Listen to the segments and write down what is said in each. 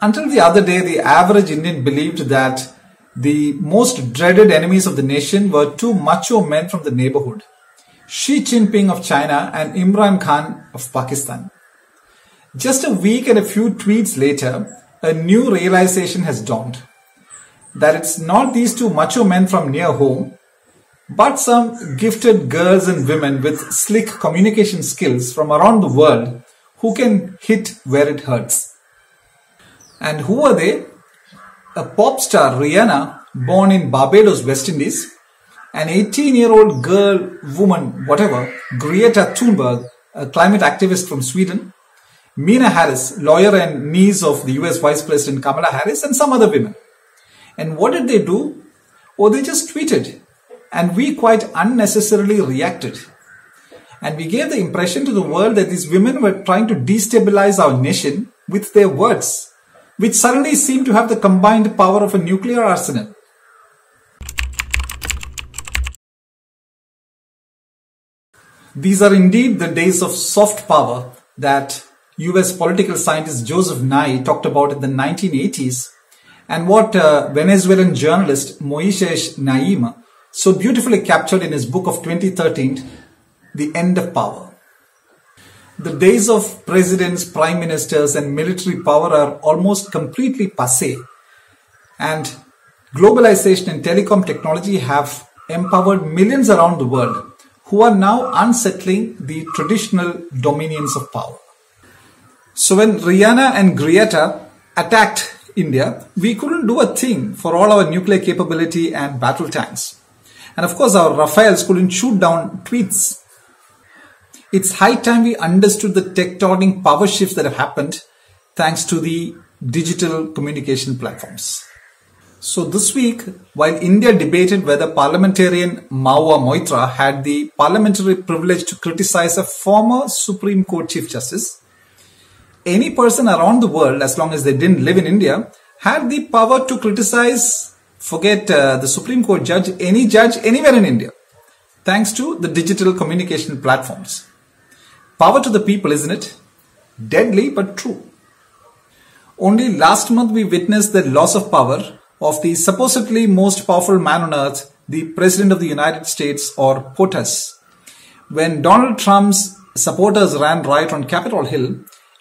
Until the other day, the average Indian believed that the most dreaded enemies of the nation were two macho men from the neighborhood, Xi Jinping of China and Imran Khan of Pakistan. Just a week and a few tweets later, a new realization has dawned. That it's not these two macho men from near home, but some gifted girls and women with slick communication skills from around the world who can hit where it hurts. And who are they? A pop star, Rihanna, born in Barbados, West Indies, an 18-year-old girl, woman, whatever, Greta Thunberg, a climate activist from Sweden, Meena Harris, lawyer and niece of the US Vice President Kamala Harris, and some other women. And what did they do? Oh, they just tweeted. And we quite unnecessarily reacted. And we gave the impression to the world that these women were trying to destabilize our nation with their words, which suddenly seemed to have the combined power of a nuclear arsenal. These are indeed the days of soft power that US political scientist Joseph Nye talked about in the 1980s, and what Venezuelan journalist Moises Naim so beautifully captured in his book of 2013, The End of Power. The days of presidents, prime ministers and military power are almost completely passé, and globalization and telecom technology have empowered millions around the world who are now unsettling the traditional dominions of power. So when Rihanna and Greta attacked India, we couldn't do a thing for all our nuclear capability and battle tanks. And of course, our Rafales couldn't shoot down tweets. It's high time we understood the tectonic power shifts that have happened thanks to the digital communication platforms. So this week, while India debated whether parliamentarian Maua Moitra had the parliamentary privilege to criticize a former Supreme Court Chief Justice, any person around the world, as long as they didn't live in India, had the power to criticize, forget the Supreme Court judge, any judge anywhere in India, thanks to the digital communication platforms. Power to the people, isn't it? Deadly but true. Only last month we witnessed the loss of power of the supposedly most powerful man on earth, the President of the United States, or POTUS. When Donald Trump's supporters ran riot on Capitol Hill,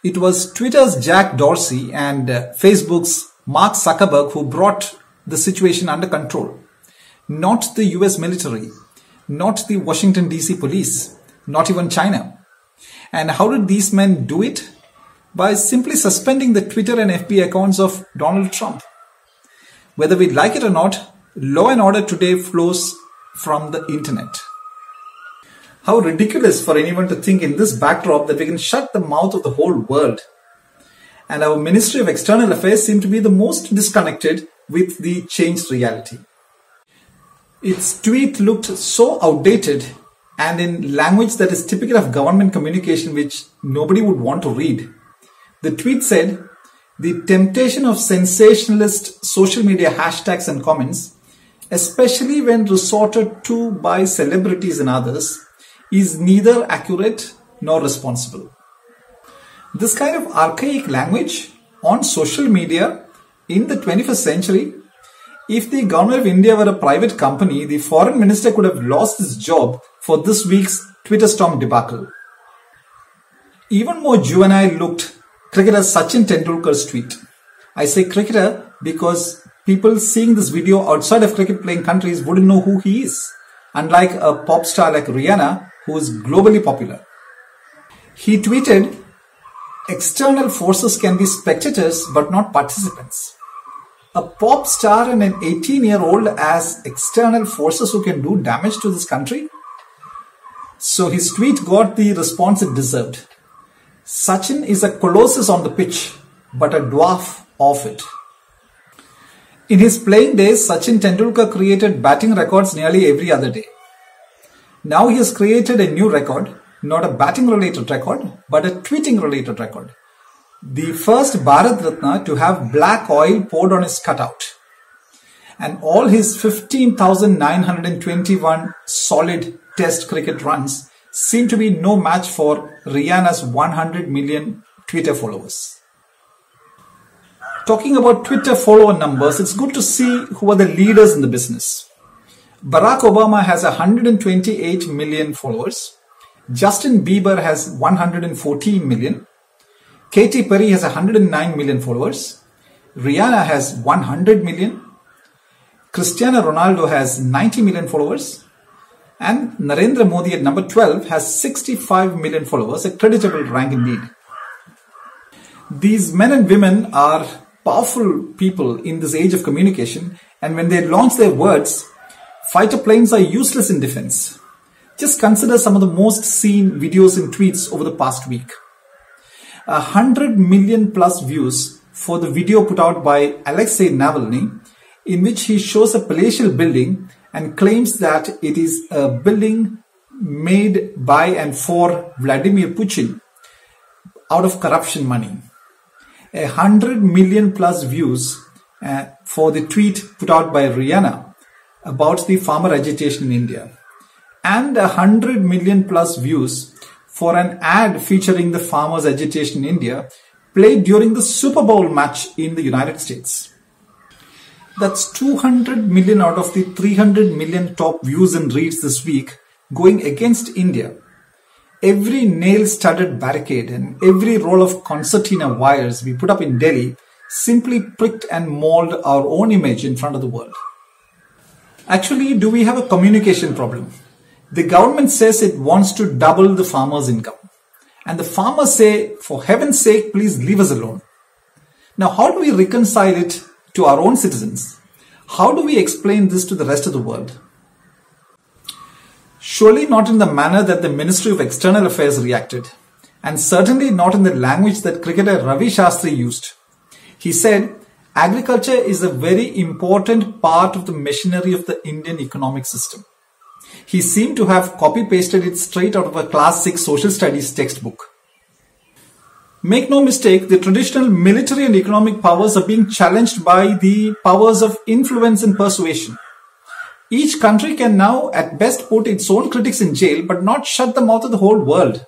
it was Twitter's Jack Dorsey and Facebook's Mark Zuckerberg who brought the situation under control. Not the US military, not the Washington DC police, not even China. And how did these men do it? By simply suspending the Twitter and FB accounts of Donald Trump. Whether we like it or not, law and order today flows from the internet. How ridiculous for anyone to think in this backdrop that we can shut the mouth of the whole world. And our Ministry of External Affairs seemed to be the most disconnected with the changed reality. Its tweet looked so outdated and in language that is typical of government communication which nobody would want to read. The tweet said, "The temptation of sensationalist social media hashtags and comments, especially when resorted to by celebrities and others, is neither accurate nor responsible." This kind of archaic language on social media in the 21st century, if the government of India were a private company, the foreign minister could have lost his job for this week's Twitter storm debacle. Even more juvenile looked cricketer Sachin Tendulkar's tweet. I say cricketer because people seeing this video outside of cricket playing countries wouldn't know who he is, unlike a pop star like Rihanna, who is globally popular. He tweeted, "External forces can be spectators but not participants." A pop star and an 18-year-old as external forces who can do damage to this country? So his tweet got the response it deserved. Sachin is a colossus on the pitch, but a dwarf off it. In his playing days, Sachin Tendulkar created batting records nearly every other day. Now he has created a new record, not a batting related record, but a tweeting related record. The first Bharat Ratna to have black oil poured on his cutout. And all his 15,921 solid test cricket runs seem to be no match for Rihanna's 100 million Twitter followers. Talking about Twitter follower numbers, it's good to see who are the leaders in the business. Barack Obama has 128 million followers. Justin Bieber has 114 million. Katy Perry has 109 million followers. Rihanna has 100 million. Cristiano Ronaldo has 90 million followers. And Narendra Modi at number 12 has 65 million followers, a creditable rank indeed. These men and women are powerful people in this age of communication, and when they launch their words, fighter planes are useless in defense. Just consider some of the most seen videos and tweets over the past week. 100 million plus views for the video put out by Alexei Navalny, in which he shows a palatial building and claims that it is a building made by and for Vladimir Putin out of corruption money. 100 million plus views for the tweet put out by Rihanna about the farmer agitation in India, and 100 million plus views for an ad featuring the farmers agitation in India played during the Super Bowl match in the United States. That's 200 million out of the 300 million top views and reads this week going against India. Every nail-studded barricade and every roll of concertina wires we put up in Delhi simply pricked and mauled our own image in front of the world. Actually, do we have a communication problem? The government says it wants to double the farmers' income. And the farmers say, for heaven's sake, please leave us alone. Now, how do we reconcile it to our own citizens? How do we explain this to the rest of the world? Surely not in the manner that the Ministry of External Affairs reacted, and certainly not in the language that cricketer Ravi Shastri used. He said, agriculture is a very important part of the machinery of the Indian economic system. He seemed to have copy-pasted it straight out of a class 6 social studies textbook. Make no mistake, the traditional military and economic powers are being challenged by the powers of influence and persuasion. Each country can now at best put its own critics in jail, but not shut the mouth of the whole world.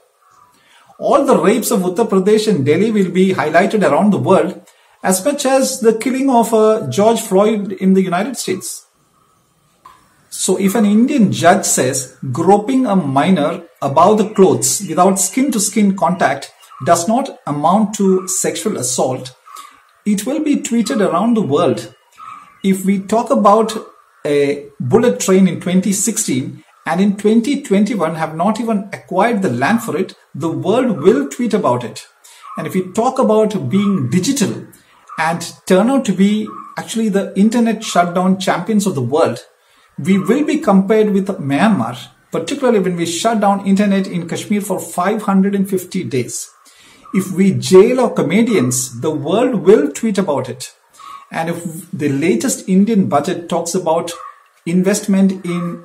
All the rapes of Uttar Pradesh and Delhi will be highlighted around the world, as much as the killing of George Floyd in the United States. So if an Indian judge says groping a minor above the clothes without skin-to-skin contact does not amount to sexual assault, it will be tweeted around the world. If we talk about a bullet train in 2016 and in 2021 have not even acquired the land for it, the world will tweet about it. And if we talk about being digital and turn out to be actually the internet shutdown champions of the world, we will be compared with Myanmar, particularly when we shut down internet in Kashmir for 550 days. If we jail our comedians, the world will tweet about it. And if the latest Indian budget talks about investment in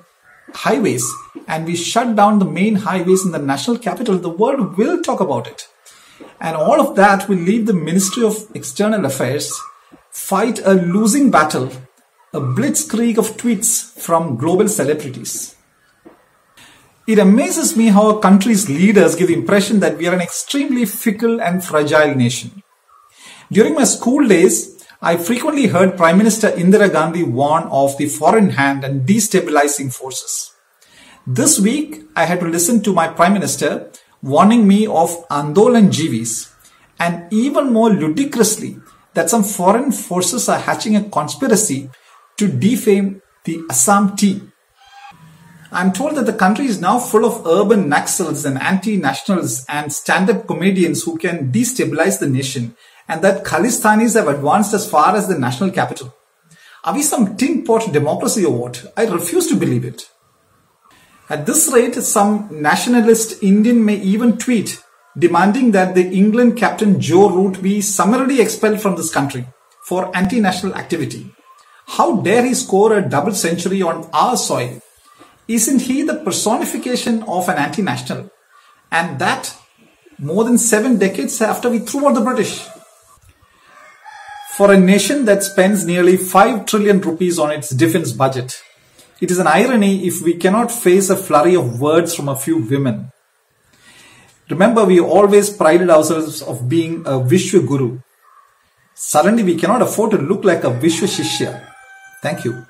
highways and we shut down the main highways in the national capital, the world will talk about it. And all of that will leave the Ministry of External Affairs fight a losing battle, a blitzkrieg of tweets from global celebrities. It amazes me how a country's leaders give the impression that we are an extremely fickle and fragile nation. During my school days, I frequently heard Prime Minister Indira Gandhi warn of the foreign hand and destabilizing forces. This week, I had to listen to my Prime Minister warning me of Andolan Jivis, and even more ludicrously, that some foreign forces are hatching a conspiracy to defame the Assam tea. I'm told that the country is now full of urban Naxals and anti-nationals and stand-up comedians who can destabilize the nation, and that Khalistanis have advanced as far as the national capital. Are we some tin pot democracy or what? I refuse to believe it. At this rate, some nationalist Indian may even tweet demanding that the England captain Joe Root be summarily expelled from this country for anti-national activity. How dare he score a double century on our soil? Isn't he the personification of an anti-national? And that more than 7 decades after we threw out the British. For a nation that spends nearly 5 trillion rupees on its defense budget, it is an irony if we cannot face a flurry of words from a few women. Remember, we always prided ourselves of being a Vishwa Guru. Suddenly we cannot afford to look like a Vishwa Shishya. Thank you.